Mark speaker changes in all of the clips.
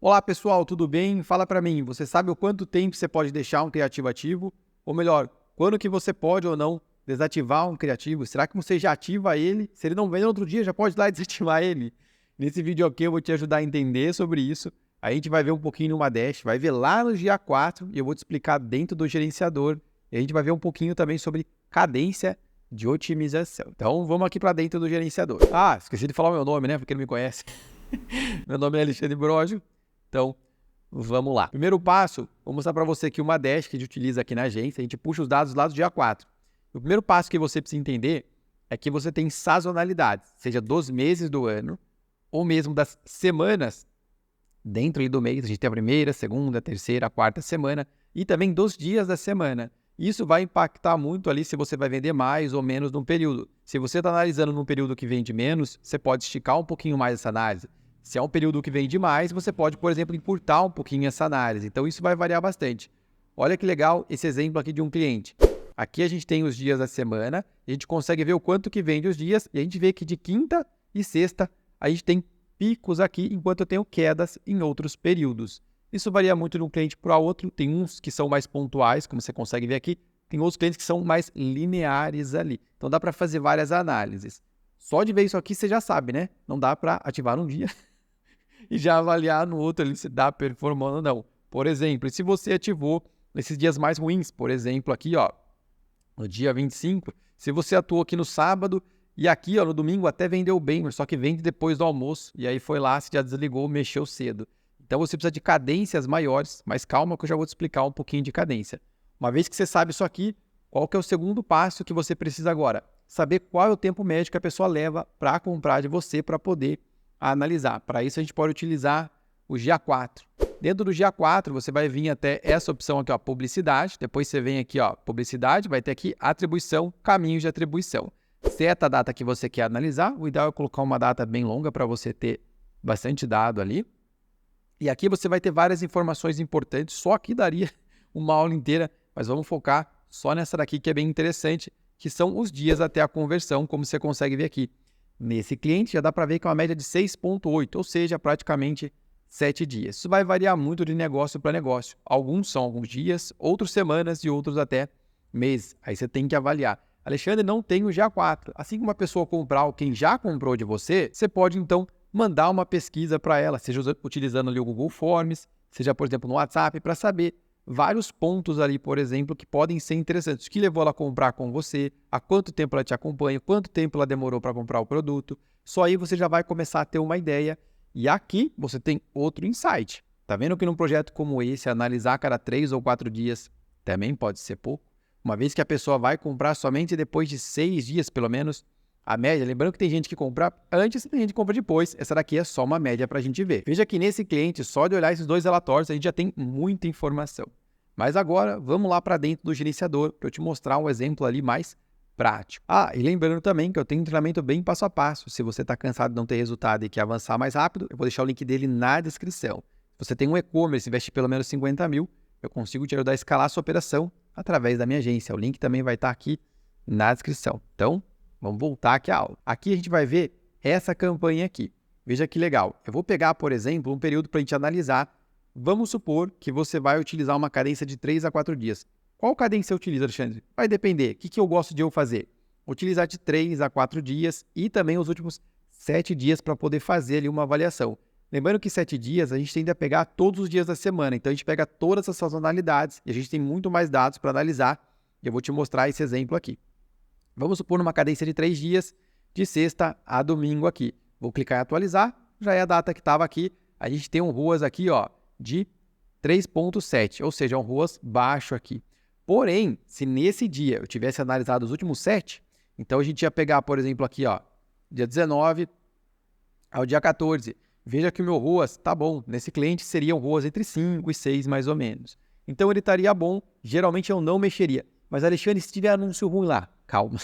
Speaker 1: Olá pessoal, tudo bem? Fala para mim, você sabe o quanto tempo você pode deixar um criativo ativo? Ou melhor, quando que você pode ou não desativar um criativo? Será que você já ativa ele? Se ele não vem no outro dia, já pode ir lá e desativar ele? Nesse vídeo aqui eu vou te ajudar a entender sobre isso. A gente vai ver um pouquinho numa dash, vai ver lá no dia 4 e eu vou te explicar dentro do gerenciador. E a gente vai ver um pouquinho também sobre cadência de otimização. Então vamos aqui para dentro do gerenciador. Ah, esqueci de falar o meu nome, né? Porque ele não me conhece. Meu nome é Alexandre Brojo. Então, vamos lá. Primeiro passo, vou mostrar para você aqui uma dash que a gente utiliza aqui na agência. A gente puxa os dados lá do dia 4. O primeiro passo que você precisa entender é que você tem sazonalidades, seja dos meses do ano ou mesmo das semanas dentro do mês. A gente tem a primeira, segunda, terceira, quarta semana e também dos dias da semana. Isso vai impactar muito ali se você vai vender mais ou menos num período. Se você está analisando num período que vende menos, você pode esticar um pouquinho mais essa análise. Se é um período que vende mais, você pode, por exemplo, encurtar um pouquinho essa análise. Então, isso vai variar bastante. Olha que legal esse exemplo aqui de um cliente. Aqui a gente tem os dias da semana, a gente consegue ver o quanto que vende os dias, e a gente vê que de quinta e sexta a gente tem picos aqui, enquanto eu tenho quedas em outros períodos. Isso varia muito de um cliente para outro, tem uns que são mais pontuais, como você consegue ver aqui, tem outros clientes que são mais lineares ali. Então, dá para fazer várias análises. Só de ver isso aqui você já sabe, né? Não dá para ativar num dia e já avaliar no outro ali se dá performando ou não. Por exemplo, se você ativou nesses dias mais ruins, por exemplo, aqui, ó, no dia 25, se você atuou aqui no sábado e aqui, ó, no domingo até vendeu bem, mas só que vende depois do almoço e aí foi lá, se já desligou, mexeu cedo. Então você precisa de cadências maiores, mas calma que eu já vou te explicar um pouquinho de cadência. Uma vez que você sabe isso aqui, qual que é o segundo passo que você precisa agora? Saber qual é o tempo médio que a pessoa leva para comprar de você para poder analisar. Para isso a gente pode utilizar o GA4. Dentro do GA4 você vai vir até essa opção aqui, ó, publicidade. Depois você vem aqui, ó, publicidade, vai ter aqui atribuição, caminhos de atribuição. Seta a data que você quer analisar. O ideal é colocar uma data bem longa para você ter bastante dado ali. E aqui você vai ter várias informações importantes. Só aqui daria uma aula inteira, mas vamos focar só nessa daqui que é bem interessante, que são os dias até a conversão, como você consegue ver aqui. Nesse cliente já dá para ver que é uma média de 6,8, ou seja, praticamente 7 dias. Isso vai variar muito de negócio para negócio. Alguns são alguns dias, outros semanas e outros até meses. Aí você tem que avaliar. Alexandre, não tem o GA4. Assim que uma pessoa comprar ou quem já comprou de você, você pode então mandar uma pesquisa para ela, seja utilizando ali o Google Forms, seja, por exemplo, no WhatsApp, para saber vários pontos ali, por exemplo, que podem ser interessantes. O que levou ela a comprar com você, há quanto tempo ela te acompanha, quanto tempo ela demorou para comprar o produto. Só aí você já vai começar a ter uma ideia. E aqui você tem outro insight. Tá vendo que num projeto como esse, analisar a cada 3 ou 4 dias também pode ser pouco? Uma vez que a pessoa vai comprar somente depois de 6 dias, pelo menos, a média, lembrando que tem gente que compra antes e tem gente que compra depois. Essa daqui é só uma média para a gente ver. Veja que nesse cliente, só de olhar esses dois relatórios, a gente já tem muita informação. Mas agora, vamos lá para dentro do gerenciador para eu te mostrar um exemplo ali mais prático. Ah, e lembrando também que eu tenho um treinamento bem passo a passo. Se você está cansado de não ter resultado e quer avançar mais rápido, eu vou deixar o link dele na descrição. Se você tem um e-commerce e investe pelo menos 50 mil, eu consigo te ajudar a escalar a sua operação através da minha agência. O link também vai estar aqui na descrição. Então, vamos voltar aqui à aula. Aqui a gente vai ver essa campanha aqui. Veja que legal. Eu vou pegar, por exemplo, um período para a gente analisar. Vamos supor que você vai utilizar uma cadência de 3 a 4 dias. Qual cadência você utiliza, Alexandre? Vai depender. O que eu gosto de eu fazer? Utilizar de 3 a 4 dias e também os últimos 7 dias para poder fazer ali uma avaliação. Lembrando que 7 dias a gente tende a pegar todos os dias da semana. Então, a gente pega todas as sazonalidades e a gente tem muito mais dados para analisar. E eu vou te mostrar esse exemplo aqui. Vamos supor uma cadência de 3 dias, de sexta a domingo aqui. Vou clicar em atualizar, já é a data que estava aqui. A gente tem um ROAS aqui, ó, de 3,7, ou seja, um ROAS baixo aqui. Porém, se nesse dia eu tivesse analisado os últimos 7, então a gente ia pegar, por exemplo, aqui, ó, dia 19 ao dia 14. Veja que o meu ROAS tá bom. Nesse cliente seria um ROAS entre 5 e 6, mais ou menos. Então ele estaria bom. Geralmente eu não mexeria. Mas, Alexandre, se tiver anúncio ruim lá, calma.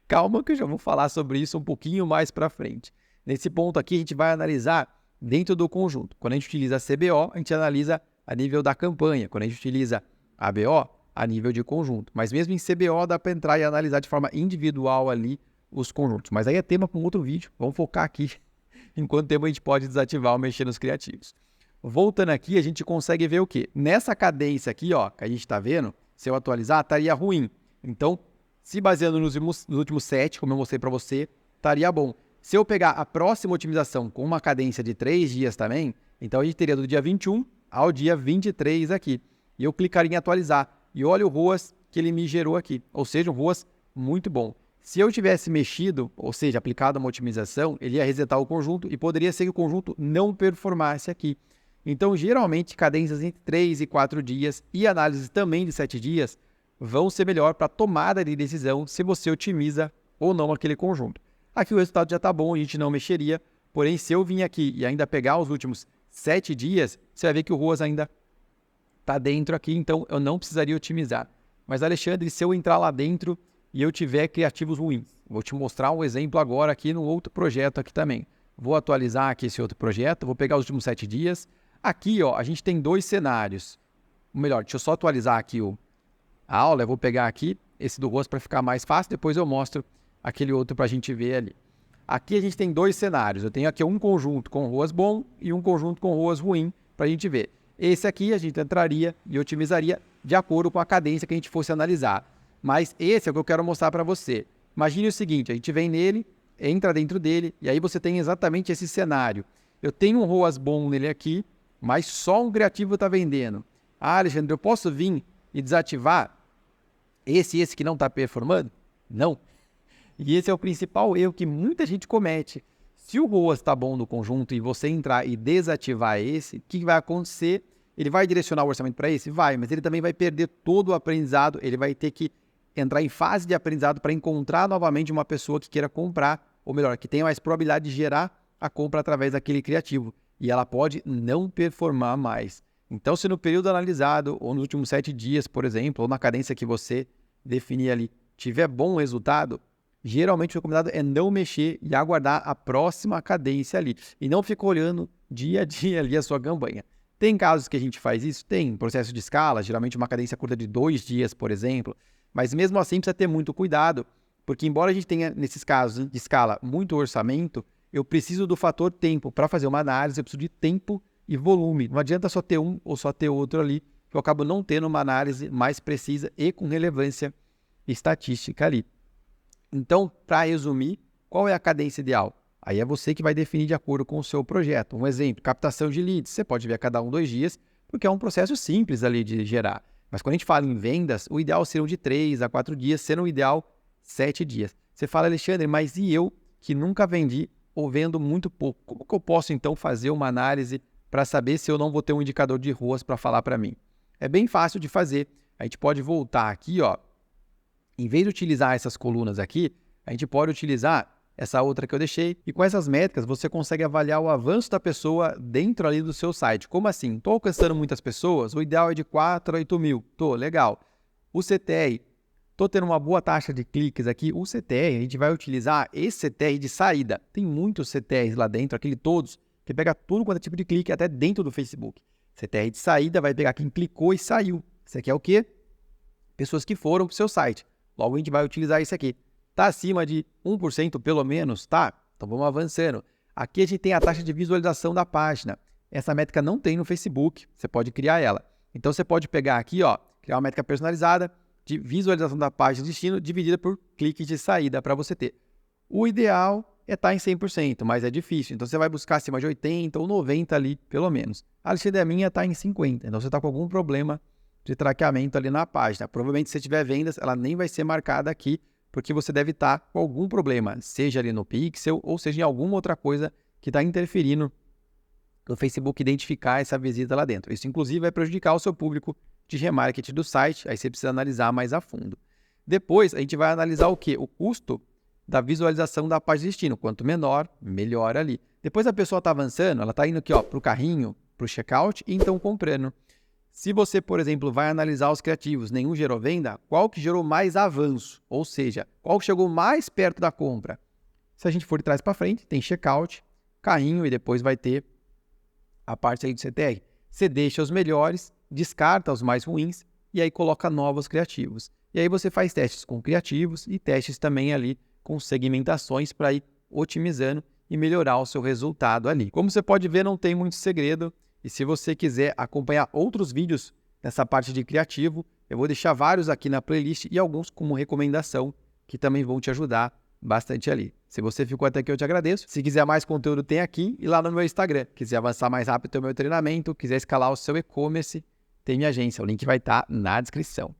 Speaker 1: Calma que eu já vou falar sobre isso um pouquinho mais para frente. Nesse ponto aqui, a gente vai analisar dentro do conjunto. Quando a gente utiliza a CBO, a gente analisa a nível da campanha. Quando a gente utiliza a BO, a nível de conjunto. Mas mesmo em CBO, dá para entrar e analisar de forma individual ali os conjuntos. Mas aí é tema para um outro vídeo. Vamos focar aqui em quanto tempo a gente pode desativar ou mexer nos criativos. Voltando aqui, a gente consegue ver o quê? Nessa cadência aqui, ó, que a gente está vendo, se eu atualizar, estaria ruim. Então, se baseando nos últimos 7, como eu mostrei para você, estaria bom. Se eu pegar a próxima otimização com uma cadência de 3 dias também, então a gente teria do dia 21 ao dia 23 aqui. E eu clicaria em atualizar. E olha o ROAS que ele me gerou aqui. Ou seja, um ROAS muito bom. Se eu tivesse mexido, ou seja, aplicado uma otimização, ele ia resetar o conjunto e poderia ser que o conjunto não performasse aqui. Então, geralmente, cadências entre 3 e 4 dias e análises também de 7 dias vão ser melhor para tomada de decisão se você otimiza ou não aquele conjunto. Aqui o resultado já está bom, a gente não mexeria, porém se eu vir aqui e ainda pegar os últimos 7 dias, você vai ver que o ROAS ainda está dentro aqui, então eu não precisaria otimizar. Mas Alexandre, se eu entrar lá dentro e eu tiver criativos ruins, vou te mostrar um exemplo agora aqui no outro projeto aqui também. Vou atualizar aqui esse outro projeto, vou pegar os últimos 7 dias. Aqui, ó, a gente tem 2 cenários. Ou melhor, deixa eu só atualizar aqui a aula, eu vou pegar aqui esse do ROAS para ficar mais fácil, depois eu mostro aquele outro para a gente ver ali. Aqui a gente tem 2 cenários, eu tenho aqui um conjunto com ROAS bom e um conjunto com ROAS ruim para a gente ver. Esse aqui a gente entraria e otimizaria de acordo com a cadência que a gente fosse analisar. Mas esse é o que eu quero mostrar para você. Imagine o seguinte, a gente vem nele, entra dentro dele e aí você tem exatamente esse cenário. Eu tenho um ROAS bom nele aqui, mas só um criativo está vendendo. Ah, Alexandre, eu posso vir e desativar esse que não está performando? Não. E esse é o principal erro que muita gente comete. Se o ROAS está bom no conjunto e você entrar e desativar esse, o que vai acontecer? Ele vai direcionar o orçamento para esse? Vai, mas ele também vai perder todo o aprendizado, ele vai ter que entrar em fase de aprendizado para encontrar novamente uma pessoa que queira comprar, ou melhor, que tenha mais probabilidade de gerar a compra através daquele criativo. E ela pode não performar mais. Então, se no período analisado, ou nos últimos 7 dias, por exemplo, ou na cadência que você definir ali, tiver bom resultado, geralmente o recomendado é não mexer e aguardar a próxima cadência ali. E não ficar olhando dia a dia ali a sua campanha. Tem casos que a gente faz isso? Tem. Processo de escala, geralmente uma cadência curta de 2 dias, por exemplo. Mas mesmo assim precisa ter muito cuidado, porque embora a gente tenha, nesses casos de escala, muito orçamento, eu preciso do fator tempo. Para fazer uma análise, eu preciso de tempo e volume. Não adianta só ter um ou só ter outro ali, que eu acabo não tendo uma análise mais precisa e com relevância estatística ali. Então, para resumir, qual é a cadência ideal? Aí é você que vai definir de acordo com o seu projeto. Um exemplo, captação de leads. Você pode ver a cada 2 dias, porque é um processo simples ali de gerar. Mas quando a gente fala em vendas, o ideal seriam de 3 a 4 dias, sendo o ideal 7 dias. Você fala, Alexandre, mas e eu que nunca vendi ou vendo muito pouco? Como que eu posso então fazer uma análise para saber se eu não vou ter um indicador de ROAS para falar para mim? É bem fácil de fazer. A gente pode voltar aqui, ó. Em vez de utilizar essas colunas aqui, a gente pode utilizar essa outra que eu deixei. E com essas métricas, você consegue avaliar o avanço da pessoa dentro ali do seu site. Como assim? Estou alcançando muitas pessoas? O ideal é de 4 a 8 mil. Tô, legal. O CTR, estou tendo uma boa taxa de cliques aqui. O CTR, a gente vai utilizar esse CTR de saída. Tem muitos CTRs lá dentro, aquele todos, que pega tudo quanto é tipo de clique, até dentro do Facebook. CTR de saída vai pegar quem clicou e saiu. Isso aqui é o quê? Pessoas que foram para o seu site. Logo a gente vai utilizar isso aqui. Está acima de 1% pelo menos? Tá? Então vamos avançando. Aqui a gente tem a taxa de visualização da página. Essa métrica não tem no Facebook, você pode criar ela. Então você pode pegar aqui, ó, criar uma métrica personalizada de visualização da página de destino dividida por cliques de saída para você ter. O ideal é estar em 100%, mas é difícil. Então você vai buscar acima de 80 ou 90 ali, pelo menos. A Alexandre, a minha está em 50, então você está com algum problema de traqueamento ali na página. Provavelmente se tiver vendas, ela nem vai ser marcada aqui, porque você deve estar com algum problema, seja ali no pixel ou seja em alguma outra coisa que está interferindo no Facebook identificar essa visita lá dentro. Isso, inclusive, vai prejudicar o seu público de remarketing do site, aí você precisa analisar mais a fundo. Depois, a gente vai analisar o quê? O custo da visualização da página de destino. Quanto menor, melhor ali. Depois a pessoa está avançando, ela está indo aqui para o carrinho, para o checkout e então comprando. Se você, por exemplo, vai analisar os criativos, nenhum gerou venda, qual que gerou mais avanço? Ou seja, qual que chegou mais perto da compra? Se a gente for de trás para frente, tem checkout, carrinho e depois vai ter a parte aí do CTR. Você deixa os melhores, descarta os mais ruins e aí coloca novos criativos. E aí você faz testes com criativos e testes também ali com segmentações para ir otimizando e melhorar o seu resultado ali. Como você pode ver, não tem muito segredo. E se você quiser acompanhar outros vídeos nessa parte de criativo, eu vou deixar vários aqui na playlist e alguns como recomendação que também vão te ajudar bastante ali. Se você ficou até aqui, eu te agradeço. Se quiser mais conteúdo, tem aqui e lá no meu Instagram. Quiser avançar mais rápido no meu treinamento, quiser escalar o seu e-commerce, tem minha agência. O link vai estar na descrição.